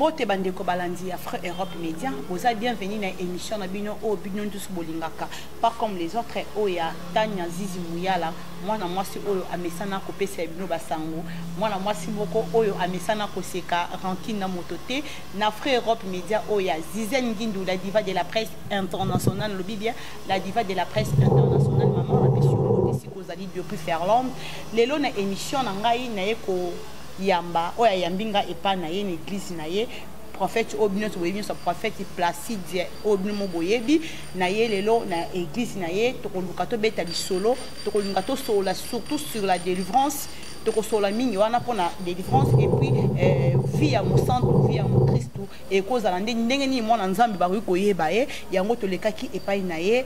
Mbote bandeko balandi Afro Europe Média, vous êtes bienvenue dans l'émission Nabino au Bino tous Bolingaka. Pas comme les autres, Oya, Tanya Zizi Mouyala, moi na moi si Oyo Amesana Kopé Sebino Basango, moi na moi si Moko Oyo Amesana Koseka, Rankina Motote, na Afro Europe Média Oya, Zizen Guindou, la diva de la presse internationale, le Bibia, la diva de la presse internationale, maman, la question si vous allez depuis faire l'homme. Les lots na émission Nangaï Naeko. Yamba oya yambinga epa na ye l'église na ye prophète obino to webi so prophète Placide obino moboyebi na ye lelo na église na ye to koluka to beta lisolo to koluka to sola surtout sur la délivrance to ko sola mingi wana pona délivrance et puis vie à mon centre vie à mon Christ et cause à ndenge ni mona nzambi ba ko yeba ye yango to lekaki epa na ye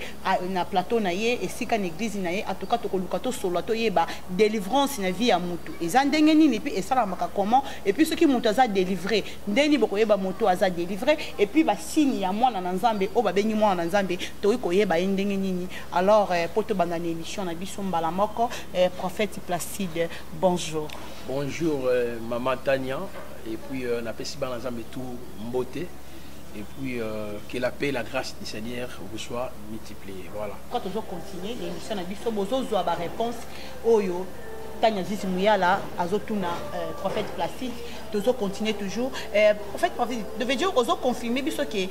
na plateau na ye et sika na église na ye atoka to koluka to sola to yeba délivrance na vie à mutu et ndenge ni puis et ça maka comment et puis ceux qui mutu za délivré ndeni boko yeba moto aza délivré et puis ba signe ya mwana na nzambe o ba bengi mwana na nzambe to ko yeba ndenge nini alors poto banda na émission na biso mbala moko prophète Placide. Bonjour. Bonjour maman Tania et puis on appelle si ensemble tout Mbote et puis que la paix et la grâce du Seigneur vous soient multipliées. Voilà. Quand on continue l'émission na biso bozo zo ba réponse oyo Tanya Zizi Mouyala azotuna prophète Placide tozo continuer toujours prophète devait dire ozo confirmer biso que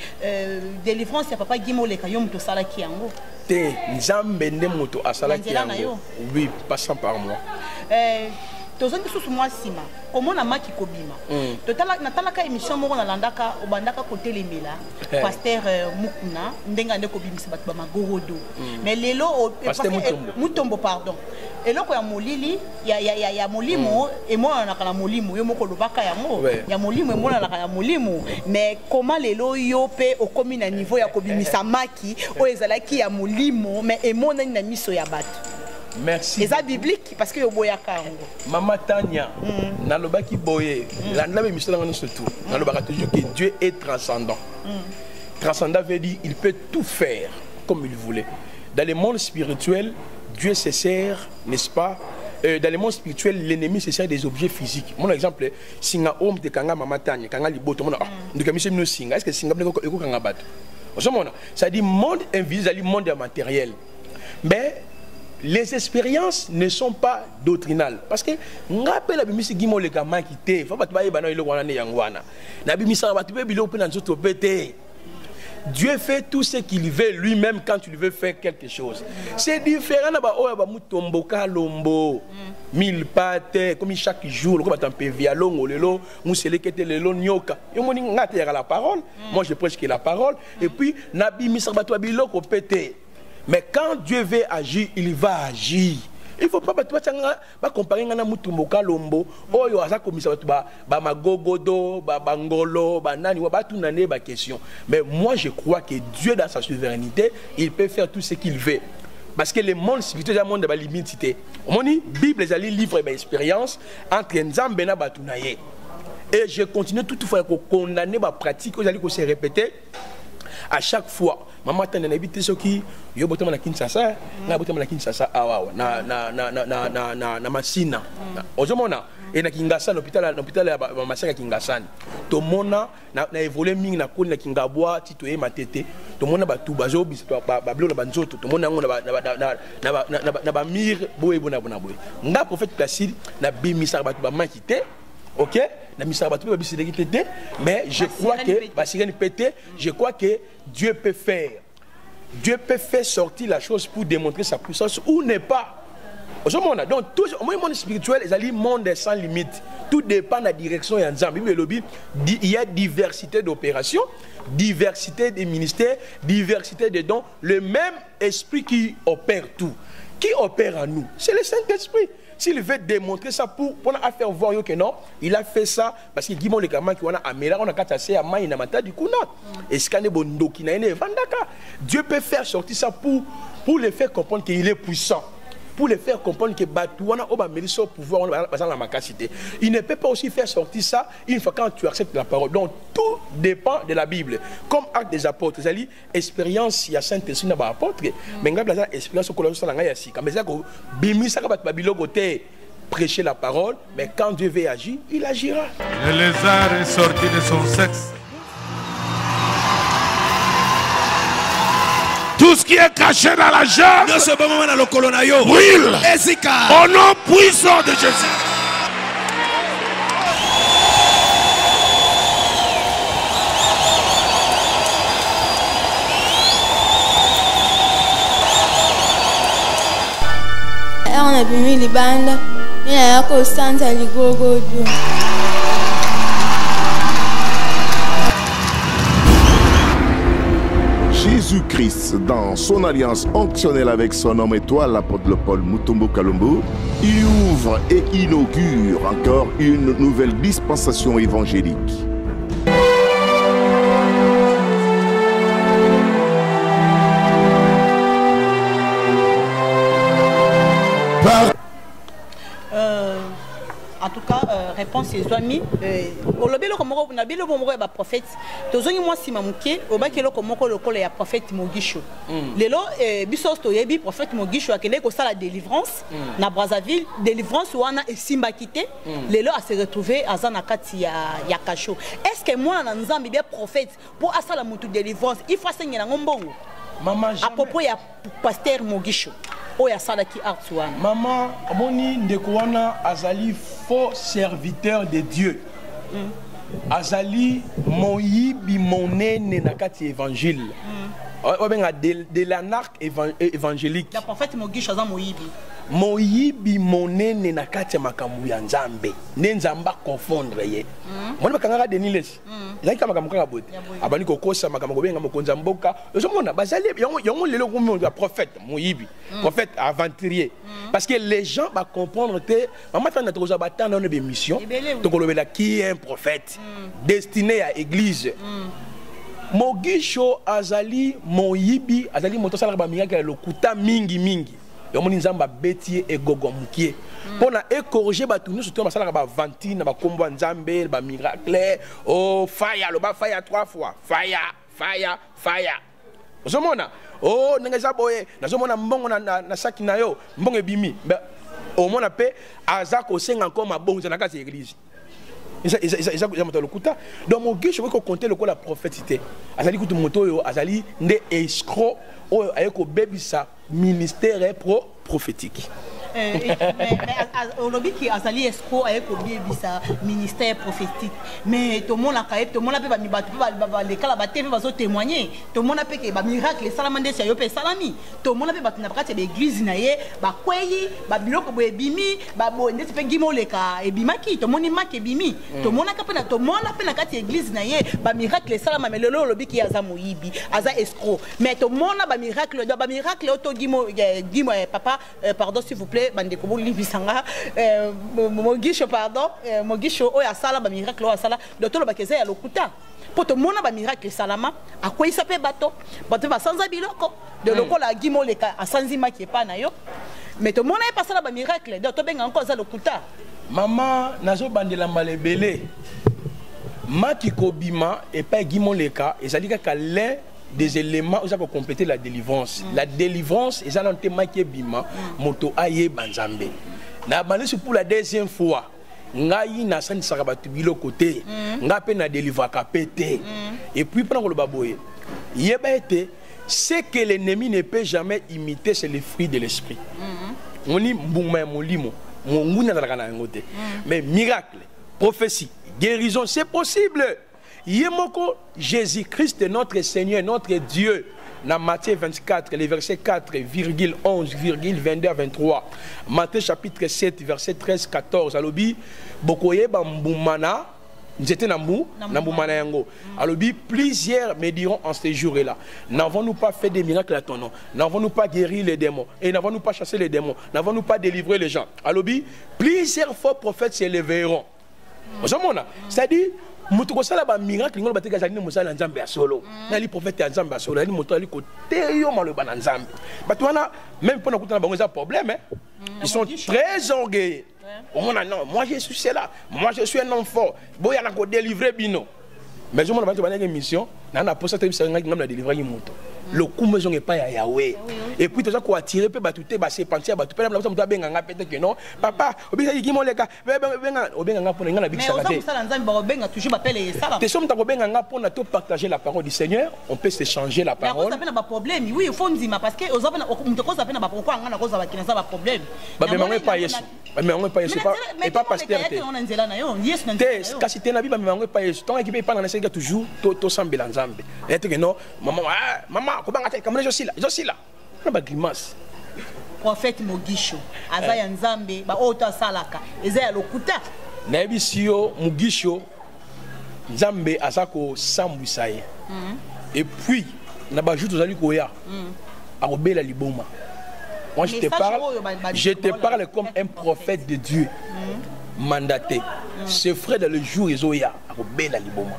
délivrance ya papa Gimoleka yo muto sala ki yango te nzambe nde moto asala ki yango oui passant par moi tozo biso moi sima komona maki kobima totala natalaka émission moko na landaka obandaka côté lemela pasteur Mukuna ndenga ndeko bimisa batu ba magorodo mais lelo pasteur Mutombo pardon eloko ya molili ya molimo et moi na kana molimo yo moko lobaka yango ya molimo et moi na kana molimo mais comment lelo yo pe okomi na niveau ya kobimisa maki o ezalaki ya molimo mais emona na miso ya bato. Merci. Les bibliques parce que yo boyaka yango. Maman Tania, na lobaki boye, la ndame misala ngano surtout. Na lobaka toujours que Dieu est transcendant. Transcendant veut dire il peut tout faire comme il voulait. Dans le monde spirituel, Dieu se sert, n'est-ce pas? Dans le monde spirituel, l'ennemi se sert des objets physiques. Mon exemple, singa homme te kanga Maman Tania, kanga liboto, mon ndika mise mino singa. Est-ce que singa bneko eko kanga bat? Ça dit monde invisible, monde matériel. Mais les expériences ne sont pas doctrinales. Parce que, rappelle la bimisi gimo le gamin qui te, faut pas te bailler bano ilo wana ne yangwana. Na bimisa ba tu be bilo pe na nzoto pete. Dieu fait tout ce qu'il veut lui-même quand il veut faire quelque chose. C'est différent na ba oya ba mutombo ka lombo. Mille pattes comme chaque jour comme tant pe via longo lelo, musele kete lelo nyoka. Yo moni ngate ya la parole. Moi je prêche que la parole et puis na bimisa ba to biloko pete. Mais quand Dieu veut agir, il va agir. Il ne faut pas comparer à Mutumbo Kalombo, Oyo Asa Komisa ba Magogodo, ba Bangolo, ba Nani, ba tout nané ba question. Mais moi je crois que Dieu dans sa souveraineté, il peut faire tout ce qu'il veut. Parce que le monde spirituel est un monde de limité. On dit Bible est livre et expérience entre Nzambe na Batunaye. Et je continue toutefois à condamner ma pratique, vous allez se répéter à chaque fois. Maman tane na bité soki yo botama na Kinshasa na botama na Kinshasa awa na masina ozomona et na Kingasani hôpital ya masaka Kingasani to mona na évoluer mingi na koni na Kingabwa titoye matete to mona ba tu bazo biso ba blo na banzoto to mona ngo na ba mir boye bona boye nga prophète Placide na bimisa ba tu ba mankite. OK, mais je crois que je crois que Dieu peut faire sortir la chose pour démontrer sa puissance ou n'est pas. Donc tout le monde spirituel est un monde sans limite. Tout dépend de la direction et ensemble. Il y a diversité d'opérations, diversité des ministères, diversité des dons. Le même esprit qui opère tout. Qui opère en nous? C'est le Saint-Esprit. S'il veut démontrer ça pour faire voir que non, il a fait ça parce qu'il dit mon les gamins qui ont amélioré on a cassé à main il n'a pas du coup non. Et ce qu'on est bon qui n'a pas vandaka. Dieu peut faire sortir ça pour les faire comprendre qu'il est puissant. Pour les faire comprendre que Batouana Oba mérite au pouvoir, on va dans la macacité. Il ne peut pas aussi faire sortir ça une fois quand tu acceptes la parole. Donc tout dépend de la Bible. Comme Actes des Apôtres, c'est-à-dire expérience, il y a Saint-Esprit dans l'apôtre, mais il y a expérience au collège de la Gaïa. Comme ça, Bimi, ça va être Babylone côté. prêcher la parole, mais quand Dieu veut agir, il agira. Le lézard est sorti de son sexe. Tout ce qui est caché dans la jambe, brûle au nom puissant de Jésus. On a bimi libanda, il y a un santa ligogo. Jésus-Christ, dans son alliance onctionnelle avec son homme étoile, l'apôtre Paul Mutombo Kalumbu, il ouvre et inaugure encore une nouvelle dispensation évangélique. En tout cas, réponse aux amis. Au lobby, le prophète. Tous les mois, si mamouké, au bas le prophète Mogisho. Lelo, bisos to yebi prophète Mogisho a kele ko la délivrance na Brazzaville, délivrance wana et simba quitté. Lelo a se retrouvé à Zanakati ya Kacho. Est-ce que moi na nzambi bien prophète pour asala mutu délivrance, il faut enseigner na ngombongo. Maman, à propos ya pasteur Mogisho. Oya salaki artuan. Maman, moni ndekwana azali faux serviteur de Dieu. Azali moyibi monene na kati évangile. Obenga de l'anarque évangélique. Le prophète Mogisho azan moyibi. Moyibi monene na kati makambu ya Nzambe. Ne Nzamba confondre ye. Moni bakanga Deniles. Zaki makambu kanga bote. Abani kokosa makambu benga mokonza mboka. Ozomona bazali yongo lelo komo ya prophète moyibi. Prophète aventurier. Parce que les gens va comprendre que maman tana toza batana na mission. To kolobela qui est un prophète destiné à église. Mogisho azali moyibi azali moto sala ba miracle lokuta mingi. Yomoni Nzamba betier et gogomukie. Pour na corriger ba tout surtout basala ba vantine ba kombo Nzambe ba miracle oh fire lo ba fire 3 fois fire ozomona oh nengeza boye nazomona mbongo na saki na yo mbongo ebimi au mona pe azako senga encore mabongo na kati église isa moto lokuta donc mon guiche ko compter le ko la prophétité azali kutu moto yo azali nde escroc o ayeko bebisa ministère prophétique. Mais au lobby qui a sali escroc avec sa ministère prophétique. Mais tout le monde a caillé, tout le monde a fait les cas là va témoigner. Tout le monde a fait que miracle salamandé c'est yo pe salami. Tout le monde a fait na prakati l'église naie, ba kweyi, ba biloko bo ebimi, ba bo ndese pe gimo leka ebimaki, tout le monde maki ebimi. Tout le monde a kapena tout le monde a fait na kati l'église naie, ba miracle salama mais le lobby qui a za moyibi, aza escroc. Mais tout le monde a ba miracle auto gimo papa pardon s'il vous plaît. Mogisho pardon Mogisho oya sala ba miracle oya sala docteur bakeza ya lokuta poto mona ba miracle salama akoyi sape bato va sanza biloko de lokola gimo leka asanzima ki pa na yo mais to mona pas sala ba miracle docteur benga encore za lokuta maman nazo bandela malebele maki kobima et pas gimo leka et ça dit que l'un des éléments pour compléter la délivrance. La délivrance, ils ont un thème qui est bima, moto aye banzambe. Na balé pour la deuxième fois. Ngai na san sarabatu bilo côté. Ngape na délivre kapete. Et puis pendant le baboye. Yeba été ce que l'ennemi ne peut jamais imiter, c'est les fruits de l'esprit. On dit bouma molimo, mon nguna na ngote. Mais miracle, prophétie, guérison, c'est possible. Yemoko Jésus-Christ notre Seigneur, notre Dieu. Dans Matthieu 24, les versets 4,11, 22 à 23. Matthieu chapitre 7, verset 13, 14. Alobi, Bokoye Bamboumana, j'étais Namboumana Yango. Alobi, plusieurs me diront en ce jour-là, n'avons-nous pas fait des miracles à ton nom? N'avons-nous pas guéri les démons? Et n'avons-nous pas chassé les démons? N'avons-nous pas délivré les gens? Alobi, plusieurs faux prophètes s'élèveront. C'est-à-dire, mutu kosala ba miracle ngolo bateka zali musala nzambe ya solo nali prophète ya nzambe ya solo nali moto ali côté yo maloba na nzambe batwana même pour nakutana bango za problème ils sont très orgueilleux non moi je suis là moi je suis un homme fort boya na ko délivrer bino mais je m'en vais une mission nana posa te bisa ngaki ngamna délivrer moto le coup maison est pas Yahweh et puis déjà quoi attirer pe batuté ba se penser batuté pe la moto benga nga peut-être que non papa obisa yiki moleka benga obenga nga pona ngana bikisa mais ça nzambe ba obenga toujours bapele ça te sommes ta benga nga pona to partager la parole du Seigneur on peut s'échanger la parole mais ça pas problème oui il faut ndima parce que aux apena on te cause apena ba pourquoi ngana cause ba kina ça ba problème ba mais mango pas Yesu mais mango pas Yesu pas et pas pasteur te on nzela na yo Yesu na nzela kasi te na biba mango pas Yesu tant équipe pas na seka toujours to sambela nzambe et que non maman kobanga te kamana josila na ba grimace prophète Mugisho azaya nzambe ba ota salaka ezaya lokuta na ebisio Mugisho nzambe azako sambwisa ye et puis na ba joute ozali koya akobela liboma. Moi je te parle comme un prophète de Dieu mandaté. Ce frère dans le jour ezoya akobela liboma.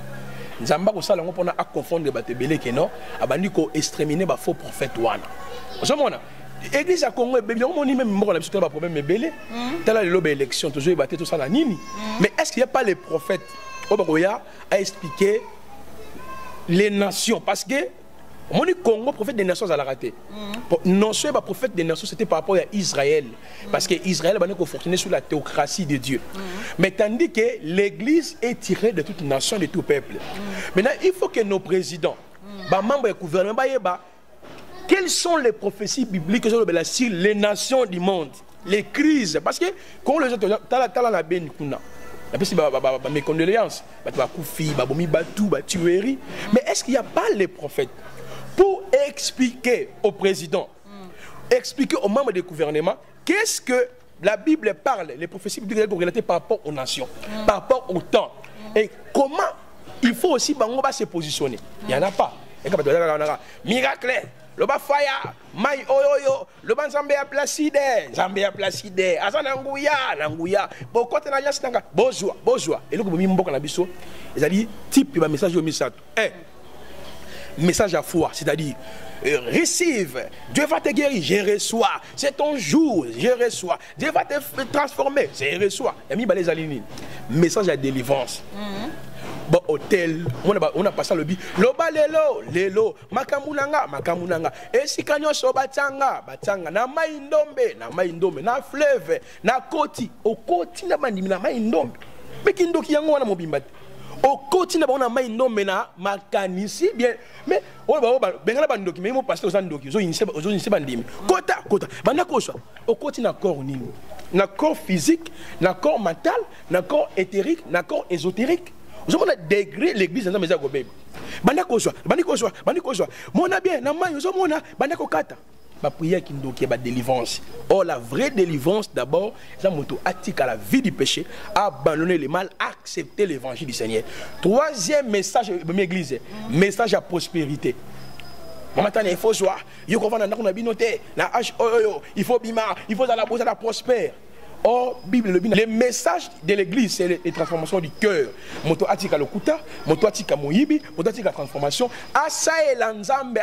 Nzamba ko sala ngopona a confondre batebele ke non abandi ko exterminer ba faux prophète wana. Ozomona église à Congo bien on même moko na biso ba problème ebele tala le lobe élection toujours ebaté tout ça na nini. Mais est-ce qu'il y a pas les prophètes Obakoya a expliqué les nations parce que mon Congo prophète des nations à la raté. Non seulement prophète des nations c'était par rapport à Israël parce que Israël a fonctionné sous la théocratie de Dieu. Mais tandis que l'église est tirée de toute nation, de tout peuple. Maintenant il faut que nos présidents, membres du gouvernement, quelles sont les prophéties bibliques sur les nations du monde, les crises parce que quand les autres la ben kuna mes condoléances, tuerie. Mais est-ce qu'il n'y a pas les prophètes pour expliquer au président, expliquer aux membres du gouvernement, qu'est-ce que la Bible parle, les prophéties bibliques relatées par rapport aux nations, par rapport au temps, et comment il faut aussi se positionner. Il n'y en a pas. Miracle, le bafaya, mai oyoyo, le ban Zambé a placide, Nanguya, Bokote na yasnanga, bonjour. Et le gouvernement mboka na biso, ils a dit type de message au message. Message à foi, c'est-à-dire receive, Dieu va te guérir, je reçois, c'est ton jour, je reçois, Dieu va te transformer, je reçois. Et mi balé alini, message à délivrance. Bon hôtel, on a passé le bi, loba lelo, makamunanga, et si kanyo so batanga, na maindombe, na fleuve, na koti, au koti na bandimi na maindombe, mais kindoki yango wana mobimbate. Au quotidien on a main non mena makanisi bien mais bengala bandoki mais mo passer aux andoki zo inise bandimi kota banda koso au quotidien corps nini na corps physique na corps mental na corps éthérique na corps ésotérique vous avez degré l'église dans mes agobé banda koso mona bien na main zo mona banda kokata ba prière qui ndoki ba délivrance. Or la vraie délivrance d'abord, ça moto attique à la vie du péché, abandonner le mal, accepter l'évangile du Seigneur. Troisième message de l'église, message à prospérité. Il faut joie, il faut il faut bimar, il faut la prospère. Or, Bible, le message de l'église, c'est les transformations du cœur. Moto atika lokuta, moto atika moyibi, moto atika transformation. Asa et l'anzambe,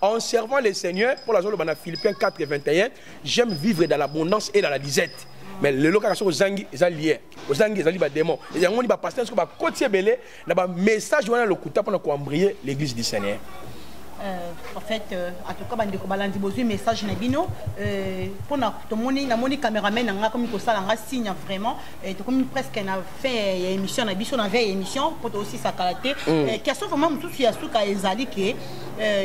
en servant le Seigneur, pour la zone de Philippiens 4 et 21, j'aime vivre dans l'abondance et dans la disette. Mais le location aux zangi, ils sont liés. Aux zangi, ils sont liés démons. Et ils ont dit, pasteur, ce côté belé, le message de lokuta pour embrayer l'église du Seigneur. En fait, en tout cas, bandeko balandi bozu message na bino pour na tomoni na moni caméraman nga comme ko sala nga signe vraiment et comme presque na fait émission na biso na veille émission pour aussi sa qualité question vraiment tout ya suka ezali ke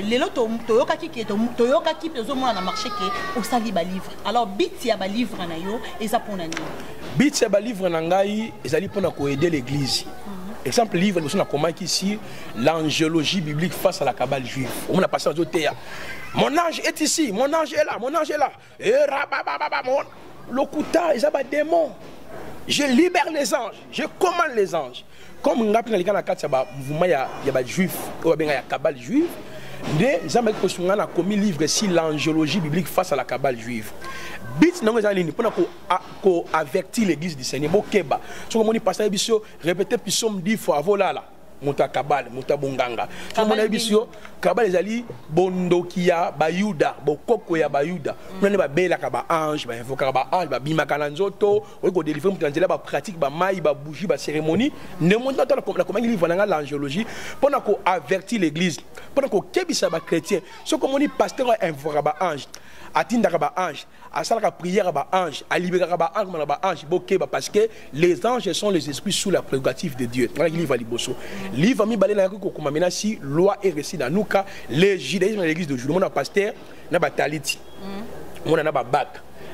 lelo toyoka ki pezo mona na marché ke osali ba livre alors bit ya ba livre na yo eza pona nini bit ya ba livre na ngai ezali pona ko aider l'église. Exemple livre nous on a comment ici l'angéologie biblique face à la cabale juive. On a passé aux autres. Mon ange est ici, mon ange est là, mon ange est là. Et le kuta, ils ont des démons. Je libère les anges, je commande les anges. Comme on a pris dans la carte, il y a des juifs, il y a cabale juive. Nous avons commis livre ici l'angéologie biblique face à la cabale juive. Bit non les lignes pour avertir l'église du Seigneur. Bokeba. So comme on passe biso répéter puis somme 10 fois voilà là. muta kabale muta bonganga to mona bisio kabale ezali bondokia bayuda bokoko ya bayuda mona ba bela ka ba ange ba invoka ba ange ba bimaka na nzoto o ko délivrer muta nzela ba pratique ba mai ba bougie ba cérémonie ne monta la comment il livre l'angiologie pendant qu'on avertit l'église pendant qu'on kebisa ba chrétien ce comme on dit pasteur invoka ba ange atindaka ba ange asalaka prière ba ange alibéraka ba ange ba ange bokeba parce que les anges sont les esprits sous la prérogative de Dieu. Voilà livre liboso. Livre mi balé na ko kuma mena si loi et récit dans nous cas les judaïsme dans l'église de Dieu. Mon pasteur na ba taliti. Mon na ba bac.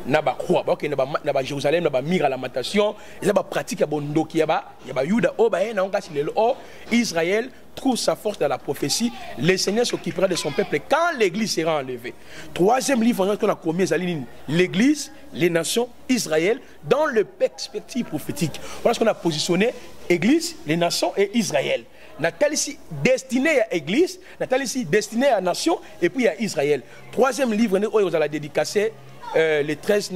Na ba croix ba na ba Jérusalem na ba mira lamentation et ça ba pratique ya bondoki ya ba Yuda o ba na on kasi le o Israël trouve sa force dans la prophétie. Le Seigneur s'occupera de son peuple quand l'église sera enlevée. Troisième livre qu'on a commis, l'église, les nations, Israël, dans le perspective prophétique. Voilà ce qu'on a positionné, église, les nations et Israël. Natal ici destiné à l'église, Natal ici destiné à la nation et puis à Israël. Troisième livre, on a dédicacé les 13,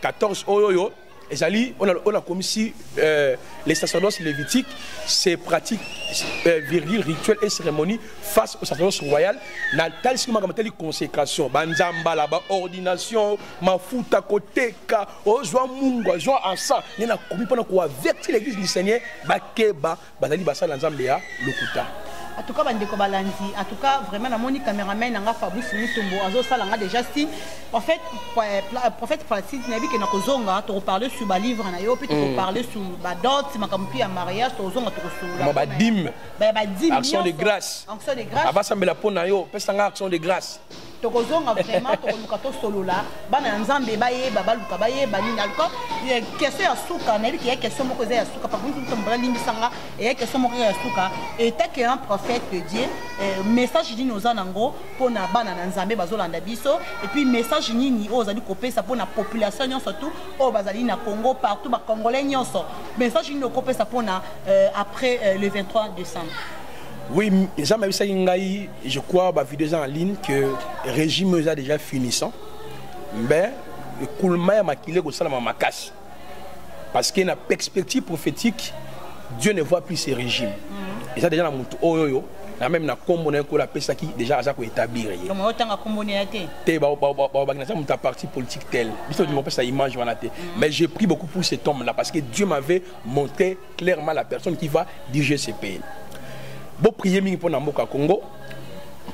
14, on a commis ici les sacerdoces lévitiques, ces pratiques viriles, rituels et cérémonies face au sacerdoce royal. Natal si on consécration, banzamba la ordination, mafuta koteka, ozwa mungu, ozwa asa, on a commis pendant qu'on avertit l'église du Seigneur, bakeba, bazali basa lanzambea lokuta. En tout cas, bandeko balandi. En tout cas, vraiment, la moni caméraman n'a pas Fabrice Mutombo. Azo salanga déjà si. En fait, prophète Francis Nabi qui n'a pas zonga. Tu reparles sur le livre na yo, puis tu reparles sur la dot, si ma campi à mariage, tu zonga tu sur la. Dim. Dim. Action de grâce. Action de grâce. Avant ça me la pon na yo, pesanga action de grâce. Tu zonga vraiment, tu luka to solo là. Bana nzambe baye, baba luka baye, bani nalko. Question ya suka, na qui est question moko ya suka. Par contre, tu me limbi sanga et question moko ya suka. Et t'es qu'un prophète de Dieu, message dit nos anango pour na bana nzambe bazolanda biso et puis message nini ozali kopé ça pour na population surtout au bazali na Congo partout ba congolais nyonso message nini kopé ça pour na après le 23 décembre. Oui, je crois bah vidéo en ligne que le régime est déjà finissant. Mais le coulma makile ko sala makasi parce que na perspective prophétique Dieu ne voit plus ces régimes. Et ça déjà na mutu oyoyo na même na kombo na ko la pesa qui déjà aza ko établir. Comme autant ka kombo na té. Té ba na muta parti politique tel. Biso du mon pesa image wana té. Mais j'ai pris beaucoup pour cet homme là parce que Dieu m'avait montré clairement la personne qui va diriger ces pays. Bon prier mingi pour na mboka Congo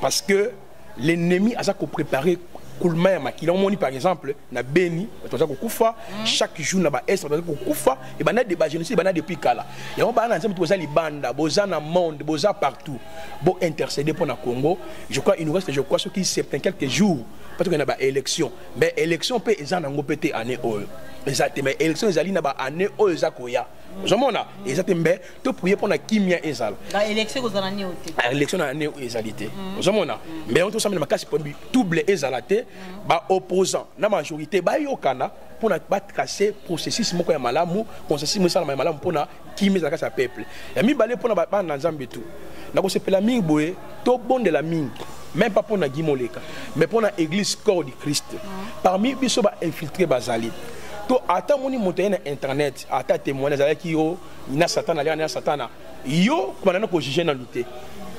parce que l'ennemi a ça ko préparer Koulma makila on par exemple na Beni toza ko kufa chaque jour na ba est toza ko kufa et bana débat génocide bana depuis kala et on ba na nzambe toza libanda boza na monde boza partout bo intercéder pour na Congo je crois il nous reste ce qui c'est quelques jours parce que na ba élection mais élection peut ezana ngo pété année exactement mais élection ezali na ba année ezakoya Zomona, exactement. Tu prier pour la kimia ezal. La élection aux années où l'élection à l'année ezalité. Zomona, mais on te semble ma casse pour double ezalate, ba opposant, la majorité ba yokana pour na pas casser processus moko ya malamu, processus mo sala malamu pour na kimia za kasa peuple. Ya mi balé pour na ba na nzambe tout. Na ko se pela mingi boye, to bon de la mingi. Même pas pour na gimoleka, mais pour la église corps du Christ. Parmi biso ba infiltrer bazali. To ata moni monter na internet ata témoignage avec yo na satana na satana yo comme ko juger na lutter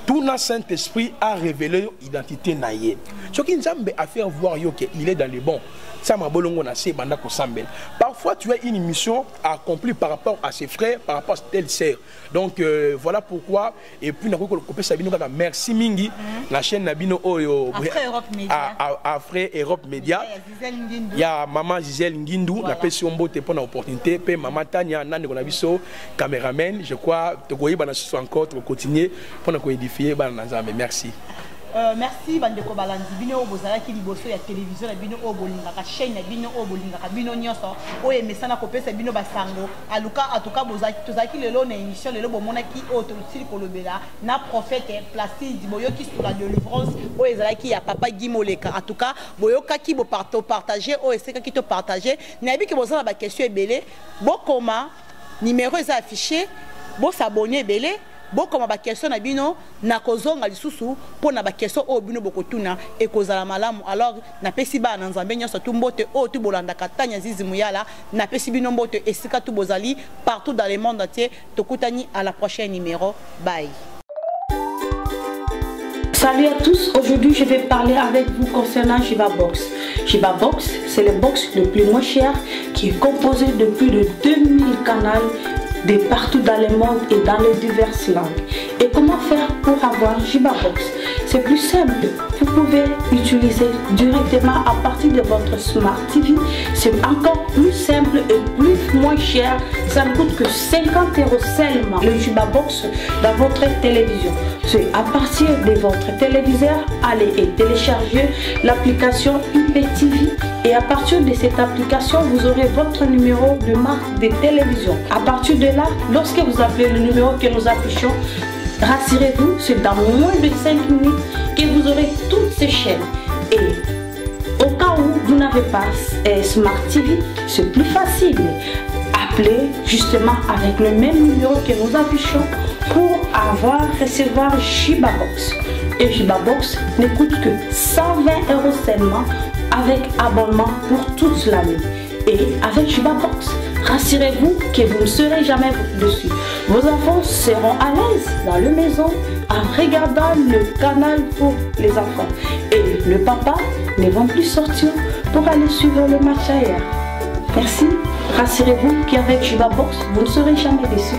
tout na Saint-Esprit a révélé identité na yé ce qui nzambe a faire voir yo que il est dans les bons ça m'a bolongo na se banda ko sambel parfois tu as une mission à accomplir par rapport à ses frères par rapport à telle sœur donc voilà pourquoi et puis na ko kopé sabino kaka merci mingi la chaîne nabino oyo Afrique Europe Média ya maman Gisèle Ngindou na pesi ombote pour na opportunité pe maman Tania nande ko na biso caméraman je crois to koyiba na so encore to continuer pour na ko édifier bana nzambe merci. Merci bandeko balandi bino obozala ki liboso ya télévision na bino obolinga ka chaîne na bino obolinga ka bino nyonso oye mesana ko pesa bino basango aluka atuka bozaki tozaki lelo na émission lelo bomona ki autorisili kolobela na prophète Placide boyoki sur la délivrance oye zalaki ya papa Gimoleka atuka boyoka ki bo partager oye seka ki to partager na bi ki bozala ba question ebele bokoma numéro est affiché bo s'abonner belé bokoma ba question na bino na kozonga lisusu po na ba question o bino bokotuna e kozala malamu. Alors na pesi ba na nzambe nyonso tu mbote o tu bolanda katanya zizi muyala na pesi bino mbote esika tu bozali partout dans le monde entier. Tokutani à la prochaine numéro. Bye. Salut à tous, aujourd'hui je vais parler avec vous concernant Jivabox. Jivabox, c'est le box le plus moins cher qui est composé de plus de 2000 canaux de partout dans le monde et dans les diverses langues. Et comment faire pour avoir Jivabox? C'est plus simple, vous pouvez utiliser directement à partir de votre Smart TV. C'est encore plus simple et plus moins cher, ça ne coûte que 50 € seulement le Jivabox dans votre télévision. C'est à partir de votre téléviseur, allez et télécharger l'application IPTV et à partir de cette application, vous aurez votre numéro de marque de télévision. À partir de là, lorsque vous appelez le numéro que nous affichons, rassurez-vous, c'est dans moins de 5 minutes que vous aurez toutes ces chaînes. Et au cas où vous n'avez pas Smart TV, c'est plus facile. Appelez justement avec le même numéro que nous affichons pour recevoir Jivabox. Et Jivabox ne coûte que 120 € seulement avec abonnement pour toute l'année. Et avec Jivabox, rassurez-vous que vous ne serez jamais dessus. Vos enfants seront à l'aise dans la maison en regardant le canal pour les enfants. Et le papa ne vont plus sortir pour aller suivre le match ailleurs. Merci. Rassurez-vous qu'avec Jivabox, vous ne serez jamais déçus.